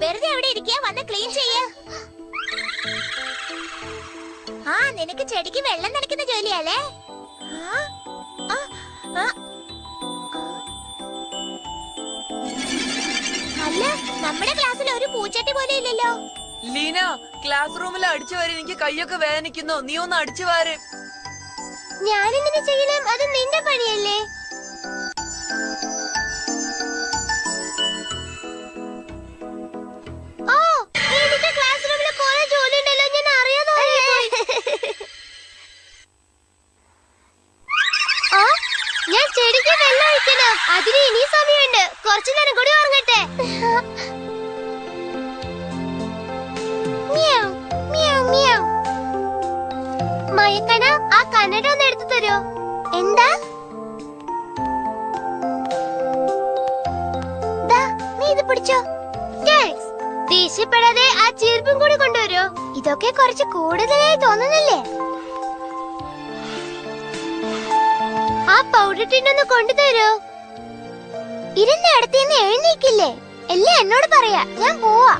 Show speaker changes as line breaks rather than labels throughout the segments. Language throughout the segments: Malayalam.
വെറുതെ എവിടെ ഇരിക്കുക, വന്ന് ക്ലീൻ ചെയ്യ. ആ, നിനക്ക് ചെടിക്ക് വെള്ളം നനയ്ക്കുന്ന ജോലിയല്ലേ? അല്ല, നമ്മുടെ ക്ലാസ്സിൽ ഒരു പൂച്ചട്ടി പോലെ ഇല്ലല്ലോ.
ലീന, ക്ലാസ് റൂമിൽ അടിച്ചു വാരി എനിക്ക് കൈയൊക്കെ വേദനിക്കുന്നു. നീ ഒന്ന് അടിച്ചു വാര്.
ഞാനെന്തിനു ചെയ്യണം? അത് നിന്റെ പണിയല്ലേ. ഓ, എനിക്ക് ക്ലാസ് റൂമിൽ കുറെ ജോലി ഉണ്ടല്ലോ, ഞാൻ അറിയാതെ. ഞാൻ ചെടിക്ക് വെള്ളം ഒഴിക്കണം. അതിന് ഇനി സമയമുണ്ട്. കുറച്ചു നേരം കൂടി ഉറങ്ങട്ടെ. മയക്കണ, ആ കന്നഡ ഒന്ന് എടുത്തു തരോ? എന്താ? നീ ഇത് പിടിച്ചോ. ദേഷ്യപ്പെടാതെ ആ ചീർപ്പും കൂടി കൊണ്ടുവരോ? ഇതൊക്കെ കുറച്ച് കൂടുതലായി തോന്നുന്നില്ലേ? ആ പൗഡർ ടിന്നൊന്ന് കൊണ്ടുതരോ? ഇരുന്ന് അടുത്തേന്ന് എഴുന്നേക്കില്ലേ? എല്ലാം എന്നോട് പറയാ, ഞാൻ പോവാ.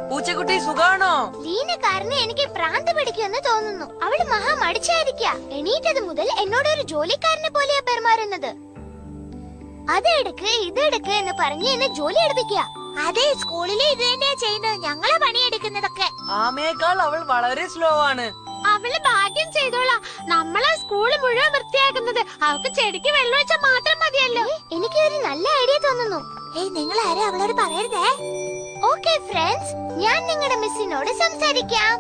പൂച്ചക്കുട്ടി സുഖാണോ?
ലീന കാരണം എനിക്ക് ഭ്രാന്ത് പിടിക്കുമെന്ന് തോന്നുന്നു. അവള് മഹാ മടിച്ചായിരിക്ക. എണീറ്റത് മുതൽ എന്നോട് ഒരു ജോലിക്കാരനെ പോലെയാ പെരുമാറുന്നത്. അതെടുക്ക് ഇതെടുക്ക് എന്ന് പറഞ്ഞ് എന്നെ ജോലി എടുപ്പിക്കുക. അതെ, സ്കൂളിലെ ഇത് തന്നെയാ ചെയ്യുന്നത്. ഞങ്ങളെ പണിയെടുക്കുന്നതൊക്കെ.
ആമയേക്കാൾ അവൾ വളരെ സ്ലോ ആണ്.
അവള് ഭാഗ്യം ചെയ്തോളാം. നമ്മളെ സ്കൂള് മുഴുവൻ വൃത്തിയാക്കുന്നത്. അവൾക്ക് ചെടിക്ക് വെള്ളം ഒഴിച്ചാൽ മാത്രം മതിയല്ലോ. എനിക്ക് ഒരു നല്ല ഐഡിയ തോന്നുന്നു. നിങ്ങൾ ആരും അവളോട് പറയരുതേ. ഓക്കെ ഫ്രണ്ട്സ്, ഞാൻ നിങ്ങളുടെ മിസ്സിനോട് സംസാരിക്കാം.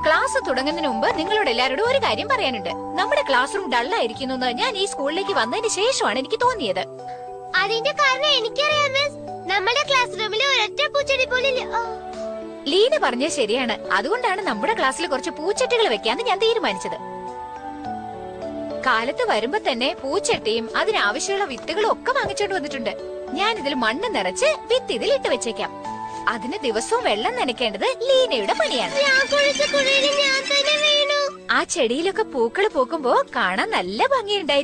ക്ലാസ് തുടങ്ങുന്നതിന് മുമ്പ് നിങ്ങളോട് എല്ലാവരോടും ഒരു കാര്യം പറയാനുണ്ട്. നമ്മുടെ ക്ലാസ് റൂം ഡള്ളായിരിക്കുന്നു എന്ന് ഞാൻ ഈ സ്കൂളിലേക്ക് വന്നതിന് ശേഷമാണ് എനിക്ക് തോന്നിയത്.
അതിന്റെ കാരണം എനിക്കറിയാം മിസ്. നമ്മുടെ ക്ലാസ് റൂമിൽ ഒരൊറ്റ പൂച്ചെടി പോലും.
ലീന പറഞ്ഞത് ശരിയാണ്. അതുകൊണ്ടാണ് നമ്മുടെ ക്ലാസ്സിൽ കുറച്ച് പൂച്ചട്ടികൾ വെക്കാന്ന് ഞാൻ തീരുമാനിച്ചത്. കാലത്ത് വരുമ്പോ തന്നെ പൂച്ചട്ടിയും അതിനാവശ്യമുള്ള വിത്തുകളും ഒക്കെ വാങ്ങിച്ചോണ്ട് വന്നിട്ടുണ്ട്. ഞാൻ ഇതിൽ മണ്ണ് നിറച്ച് വിത്ത് ഇതിൽ ഇട്ട് വെച്ചേക്കാം. അതിന് ദിവസവും വെള്ളം നനയ്ക്കേണ്ടത് ലീനയുടെ പണിയാണ്. ആ ചെടിയിലൊക്കെ പൂക്കൾ പൂക്കുമ്പോ കാണാൻ നല്ല ഭംഗിയുണ്ടായിരിക്കും.